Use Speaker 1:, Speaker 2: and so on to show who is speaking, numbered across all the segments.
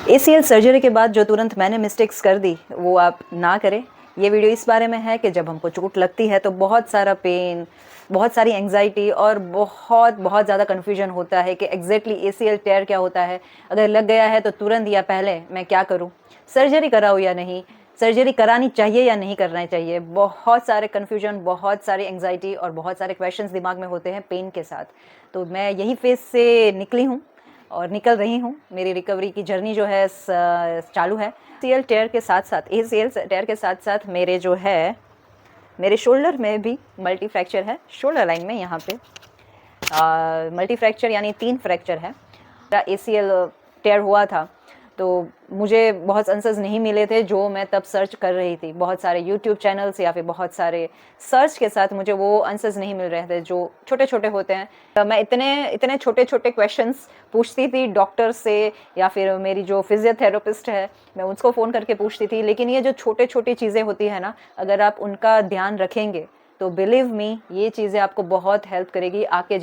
Speaker 1: ACL surgery के बाद जो तुरंत मैंने मिस्टेक्स कर दी वो आप ना करें। ये वीडियो इस बारे में है कि जब हमको चोट लगती है तो बहुत सारा पेन, बहुत सारी एंग्जाइटी और बहुत ज़्यादा कन्फ्यूजन होता है कि एग्जैक्टली ACL टेयर क्या होता है, अगर लग गया है तो तुरंत या पहले मैं क्या करूं, सर्जरी कराऊं या नहीं, सर्जरी करानी चाहिए या नहीं करना चाहिए। बहुत सारे कन्फ्यूजन, बहुत सारी एंग्जाइटी और बहुत सारे क्वेश्चंस दिमाग में होते हैं पेन के साथ। तो मैं यही फेज से निकली हूँ और निकल रही हूँ। मेरी रिकवरी की जर्नी जो है चालू है। ACL टेयर के साथ साथ ACL टेयर के साथ साथ मेरे शोल्डर में भी मल्टी फ्रैक्चर है। शोल्डर लाइन में यहाँ पे मल्टी फ्रैक्चर यानी 3 फ्रैक्चर है। ACL टेयर हुआ था तो मुझे बहुत आंसर्स नहीं मिले थे जो मैं तब सर्च कर रही थी। बहुत सारे यूट्यूब चैनल्स या फिर बहुत सारे सर्च के साथ मुझे वो आंसर्स नहीं मिल रहे थे जो छोटे छोटे होते हैं। तो मैं इतने छोटे छोटे क्वेश्चंस पूछती थी डॉक्टर से या फिर मेरी जो फिजियोथेरेपिस्ट है मैं उसको फ़ोन करके पूछती थी। लेकिन ये जो छोटे छोटी चीज़ें होती है ना, अगर आप उनका ध्यान रखेंगे तो बिलीव मी ये चीज़ें आपको बहुत हेल्प करेगी आगे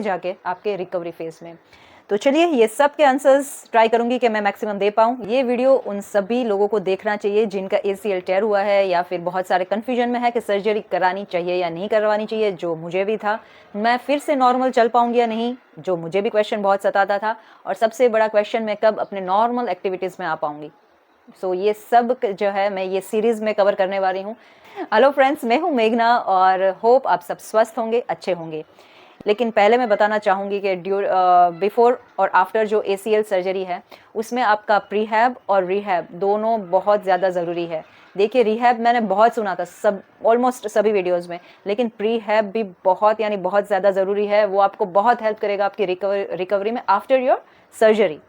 Speaker 1: जाके आपके रिकवरी फेज में। तो चलिए ये सब के आंसर्स ट्राई करूंगी कि मैं मैक्सिमम दे पाऊँ। ये वीडियो उन सभी लोगों को देखना चाहिए जिनका ACL टेयर हुआ है या फिर बहुत सारे कन्फ्यूजन में है कि सर्जरी करानी चाहिए या नहीं करवानी चाहिए, जो मुझे भी था। मैं फिर से नॉर्मल चल पाऊंगी या नहीं, जो मुझे भी क्वेश्चन बहुत सताता था। और सबसे बड़ा क्वेश्चन, मैं कब अपने नॉर्मल एक्टिविटीज़ में आ पाऊंगी। सो ये सब जो है मैं ये सीरीज़ में कवर करने वाली हूँ। हेलो फ्रेंड्स, मैं हूँ मेघना और होप आप सब स्वस्थ होंगे, अच्छे होंगे। लेकिन पहले मैं बताना चाहूँगी कि बिफोर और आफ्टर जो ACL सर्जरी है उसमें आपका प्रीहैब और रिहैब दोनों बहुत ज़्यादा ज़रूरी है। देखिए, रिहैब मैंने बहुत सुना था ऑलमोस्ट सभी वीडियोस में, लेकिन प्रीहैब भी बहुत बहुत ज़्यादा ज़रूरी है। वो आपको बहुत हेल्प करेगा आपकी रिकवरी में आफ्टर योर सर्जरी।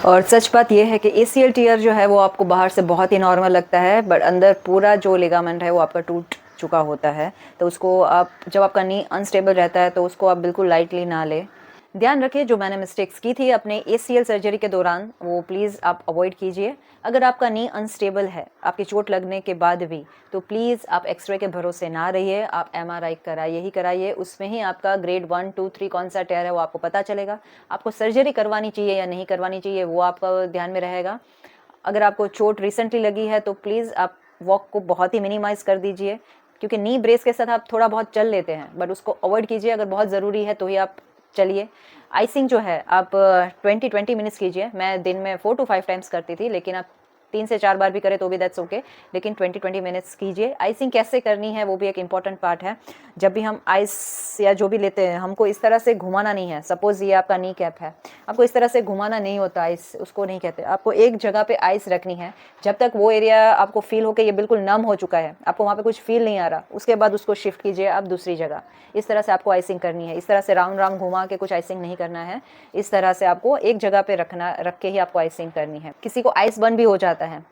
Speaker 1: और सच बात यह है कि ACL टीयर जो है वो आपको बाहर से बहुत ही नॉर्मल लगता है, बट अंदर पूरा जो लिगामेंट है वो आपका टूट चुका होता है। तो उसको आप, जब आपका नी अनस्टेबल रहता है तो उसको आप बिल्कुल लाइटली ना लें। ध्यान रखिए, जो मैंने मिस्टेक्स की थी अपने ACL सर्जरी के दौरान वो प्लीज़ आप अवॉइड कीजिए। अगर आपका नी अनस्टेबल है आपकी चोट लगने के बाद भी, तो प्लीज़ आप एक्सरे के भरोसे ना रहिए, आप MRI कराइए ही कराइए। उसमें ही आपका ग्रेड 1, 2, 3 कौन सा टेयर है वो आपको पता चलेगा। आपको सर्जरी करवानी चाहिए या नहीं करवानी चाहिए वो आपका ध्यान में रहेगा। अगर आपको चोट रिसेंटली लगी है तो प्लीज़ आप वॉक को बहुत ही मिनिमाइज़ कर दीजिए, क्योंकि नी ब्रेस के साथ आप थोड़ा बहुत चल लेते हैं, बट उसको अवॉइड कीजिए। अगर बहुत ज़रूरी है तो ही आप चलिए। आइसिंग जो है आप 20 मिनट्स कीजिए। मैं दिन में 4 to 5 टाइम्स करती थी, लेकिन आप 3 से 4 बार भी करें तो भी दैट्स ओके, लेकिन 20 मिनट्स कीजिए। आइसिंग कैसे करनी है वो भी एक इंपॉर्टेंट पार्ट है। जब भी हम आइस या जो भी लेते हैं, हमको इस तरह से घुमाना नहीं है। सपोज ये आपका नी कैप है, आपको इस तरह से घुमाना नहीं होता। आइस उसको नहीं कहते। आपको एक जगह पे आइस रखनी है जब तक वो एरिया आपको फील हो कि ये बिल्कुल नम हो चुका है, आपको वहाँ पे कुछ फील नहीं आ रहा, उसके बाद उसको शिफ्ट कीजिए आप दूसरी जगह। इस तरह से आपको आइसिंग करनी है। इस तरह से राउंड राउंड घुमा के कुछ आइसिंग नहीं करना है। इस तरह से आपको एक जगह पे रख के ही आपको आइसिंग करनी है। किसी को आइस बर्न भी हो जाता है।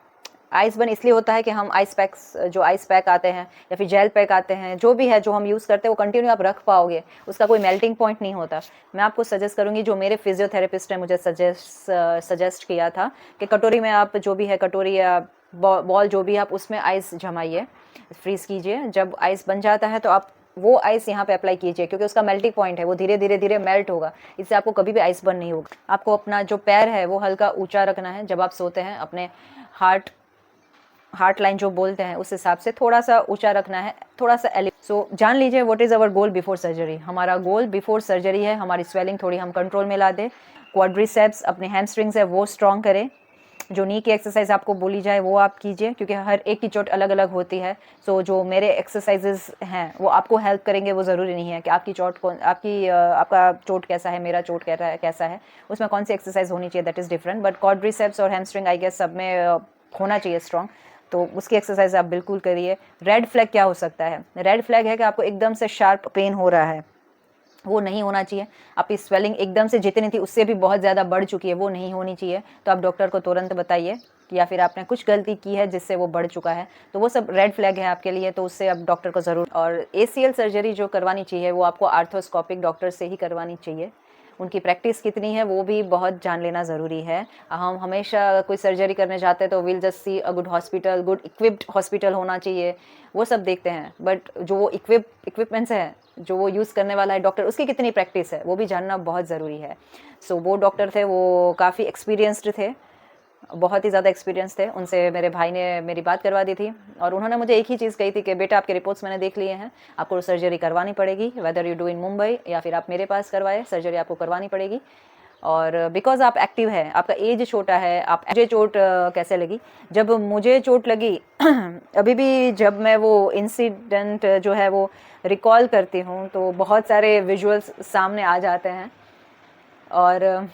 Speaker 1: आइस बर्न इसलिए होता है कि हम आइस पैक आते हैं या फिर जेल पैक आते हैं, जो भी है जो हम यूज़ करते हैं वो कंटिन्यू आप रख पाओगे, उसका कोई मेल्टिंग पॉइंट नहीं होता। मैं आपको सजेस्ट करूँगी, जो मेरे फिजियोथेरेपिस्ट ने मुझे सजेस्ट किया था कि कटोरी में आप जो भी है, कटोरी या बॉल जो भी, आप उसमें आइस जमाइए, फ्रीज़ कीजिए। जब आइस बन जाता है तो आप वो आइस यहाँ पे अप्लाई कीजिए, क्योंकि उसका मेल्टिंग पॉइंट है, वो धीरे धीरे मेल्ट होगा। इससे आपको कभी भी आइस बर्न नहीं होगा। आपको अपना जो पैर है वो हल्का ऊंचा रखना है। जब आप सोते हैं अपने हार्ट लाइन जो बोलते हैं उस हिसाब से थोड़ा सा ऊंचा रखना है, थोड़ा सा सो जान लीजिए what is our goal before surgery. हमारा गोल बिफोर सर्जरी है हमारी स्वेलिंग थोड़ी हम कंट्रोल में ला दें, क्वाड्रिसेप्स, अपने हैमस्ट्रिंग्स है वो स्ट्रॉन्ग करें, जो नी की एक्सरसाइज आपको बोली जाए वो आप कीजिए, क्योंकि हर एक की चोट अलग अलग होती है। सो जो मेरे एक्सरसाइजेस हैं वो आपको हेल्प करेंगे। वो ज़रूरी नहीं है कि आपकी चोट कौन आपका चोट कैसा है, मेरा चोट कैसा है, उसमें कौन सी एक्सरसाइज होनी चाहिए, that is different. But quadriceps और हैमस्ट्रिंग आई गेस सब में होना चाहिए स्ट्रॉन्ग, तो उसकी एक्सरसाइज आप बिल्कुल करिए। रेड फ्लैग क्या हो सकता है? रेड फ्लैग है कि आपको एकदम से शार्प पेन हो रहा है, वो नहीं होना चाहिए। आपकी स्वेलिंग एकदम से जितनी थी उससे भी बहुत ज़्यादा बढ़ चुकी है, वो नहीं होनी चाहिए। तो आप डॉक्टर को तुरंत बताइए, या फिर आपने कुछ गलती की है जिससे वो बढ़ चुका है, तो वो सब रेड फ्लैग है आपके लिए, तो उससे आप डॉक्टर को ज़रूर। और ACL सर्जरी जो करवानी चाहिए वो आपको आर्थोस्कोपिक डॉक्टर से ही करवानी चाहिए। उनकी प्रैक्टिस कितनी है वो भी बहुत जान लेना ज़रूरी है। हम हमेशा कोई सर्जरी करने जाते हैं तो will just see a good hospital, good equipped hospital होना चाहिए, वो सब देखते हैं। बट जो वो इक्विपमेंट्स हैं जो वो यूज़ करने वाला है डॉक्टर, उसकी कितनी प्रैक्टिस है वो भी जानना बहुत ज़रूरी है। सो वो डॉक्टर थे, वो काफ़ी एक्सपीरियंस्ड थे, बहुत ही ज़्यादा एक्सपीरियंस थे। उनसे मेरे भाई ने मेरी बात करवा दी थी और उन्होंने मुझे एक ही चीज़ कही थी कि बेटा आपके रिपोर्ट्स मैंने देख लिए हैं, आपको सर्जरी करवानी पड़ेगी, whether you do in Mumbai या फिर आप मेरे पास करवाए, सर्जरी आपको करवानी पड़ेगी। और बिकॉज आप एक्टिव हैं, आपका एज छोटा है, आप मुझे चोट कैसे लगी? जब मुझे चोट लगी अभी भी जब मैं वो इंसिडेंट जो है वो रिकॉल करती हूँ तो बहुत सारे विजुअल्स सामने आ जाते हैं और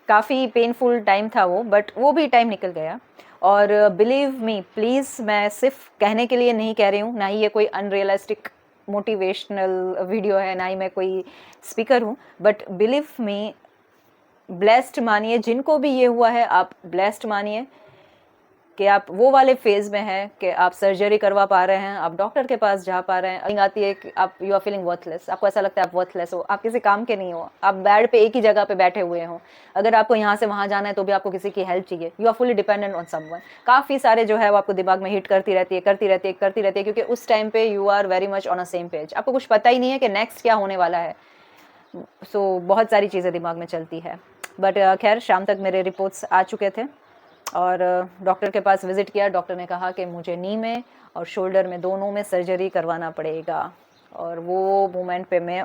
Speaker 1: काफ़ी पेनफुल टाइम था वो, बट वो भी टाइम निकल गया। और बिलीव मी प्लीज़, मैं सिर्फ कहने के लिए नहीं कह रही हूँ, ना ही ये कोई अनरियलिस्टिक मोटिवेशनल वीडियो है, ना ही मैं कोई स्पीकर हूँ, बट बिलीव मी, ब्लेस्ड मानिए, जिनको भी ये हुआ है आप ब्लेस्ड मानिए कि आप वो वाले फेज़ में हैं कि आप सर्जरी करवा पा रहे हैं, आप डॉक्टर के पास जा पा रहे हैं। फीलिंग आती है कि आप यू आर फीलिंग वर्थलेस, आपको ऐसा लगता है आप वर्थलेस हो, आप किसी काम के नहीं हो, आप बेड पे एक ही जगह पे बैठे हुए हो, अगर आपको यहाँ से वहाँ जाना है तो भी आपको किसी की हेल्प चाहिए, you are fully dependent on someone. काफ़ी सारे जो है वो आपको दिमाग में हिट करती रहती है, क्योंकि उस टाइम पे you are very much on a same page, आपको कुछ पता ही नहीं है कि नेक्स्ट क्या होने वाला है। बहुत सारी चीज़ें दिमाग में चलती है। बट खैर शाम तक मेरे रिपोर्ट्स आ चुके थे और डॉक्टर के पास विज़िट किया। डॉक्टर ने कहा कि मुझे नी में और शोल्डर में, दोनों में सर्जरी करवाना पड़ेगा। और वो मोमेंट पे मैं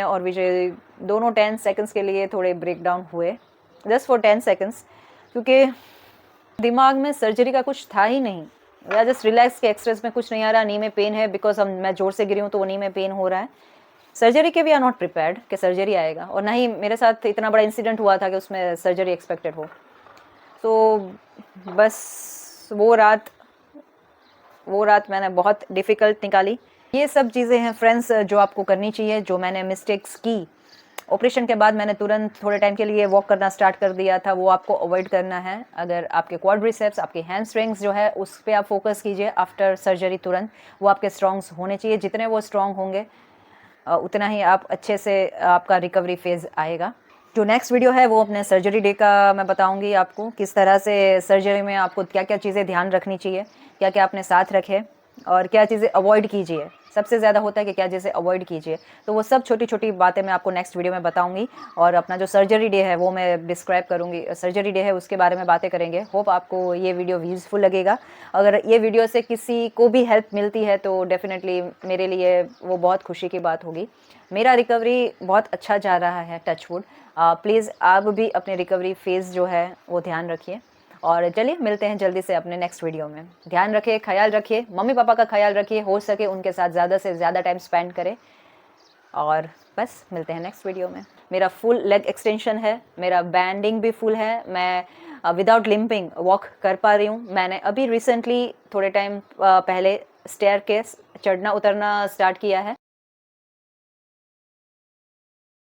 Speaker 1: और विजय दोनों 10 सेकंड्स के लिए थोड़े ब्रेक डाउन हुए, जस्ट फॉर 10 सेकंड्स, क्योंकि दिमाग में सर्जरी का कुछ था ही नहीं। या जस्ट रिलैक्स के एक्सप्रेस में कुछ नहीं आ रहा, नी में पेन है बिकॉज मैं जोर से गिरी हूँ तो वो नी में पेन हो रहा है। सर्जरी के वी आर नॉट प्रिपेयर्ड कि सर्जरी आएगा, और ना ही मेरे साथ इतना बड़ा इंसिडेंट हुआ था कि उसमें सर्जरी एक्सपेक्टेड हो। तो बस वो रात मैंने बहुत डिफ़िकल्ट निकाली। ये सब चीज़ें हैं फ्रेंड्स जो आपको करनी चाहिए, जो मैंने मिस्टेक्स की। ऑपरेशन के बाद मैंने तुरंत थोड़े टाइम के लिए वॉक करना स्टार्ट कर दिया था, वो आपको अवॉइड करना है। अगर आपके क्वाड्रिसेप्स, आपके हैमस्ट्रिंग्स जो है उस पर आप फोकस कीजिए आफ्टर सर्जरी तुरंत, वो आपके स्ट्रॉन्ग्स होने चाहिए। जितने वो स्ट्रॉन्ग होंगे उतना ही आप अच्छे से आपका रिकवरी फेज़ आएगा। जो नेक्स्ट वीडियो है वो अपने सर्जरी डे का मैं बताऊंगी आपको, किस तरह से सर्जरी में आपको क्या क्या चीज़ें ध्यान रखनी चाहिए, क्या क्या अपने साथ रखें और क्या चीज़ें अवॉइड कीजिए। सबसे ज़्यादा होता है कि क्या चीज़ें अवॉइड कीजिए, तो वो सब छोटी छोटी बातें मैं आपको नेक्स्ट वीडियो में बताऊंगी। और अपना जो सर्जरी डे है वो मैं डिस्क्राइब करूंगी, सर्जरी डे है उसके बारे में बातें करेंगे। होप आपको ये वीडियो यूज़फुल लगेगा। अगर ये वीडियो से किसी को भी हेल्प मिलती है तो डेफिनेटली मेरे लिए वो बहुत खुशी की बात होगी। मेरा रिकवरी बहुत अच्छा जा रहा है, टच वुड। प्लीज़ आप भी अपने रिकवरी फेज़ जो है वो ध्यान रखिए। और चलिए मिलते हैं जल्दी से अपने नेक्स्ट वीडियो में। ध्यान रखिए, ख्याल रखिए, मम्मी पापा का ख्याल रखिए, हो सके उनके साथ ज़्यादा से ज़्यादा टाइम स्पेंड करें। और बस मिलते हैं नेक्स्ट वीडियो में। मेरा फुल लेग एक्सटेंशन है, मेरा बैंडिंग भी फुल है, मैं विदाउट लिम्पिंग वॉक कर पा रही हूँ। मैंने अभी रिसेंटली थोड़े टाइम पहले स्टेयर केस चढ़ना उतरना स्टार्ट किया है।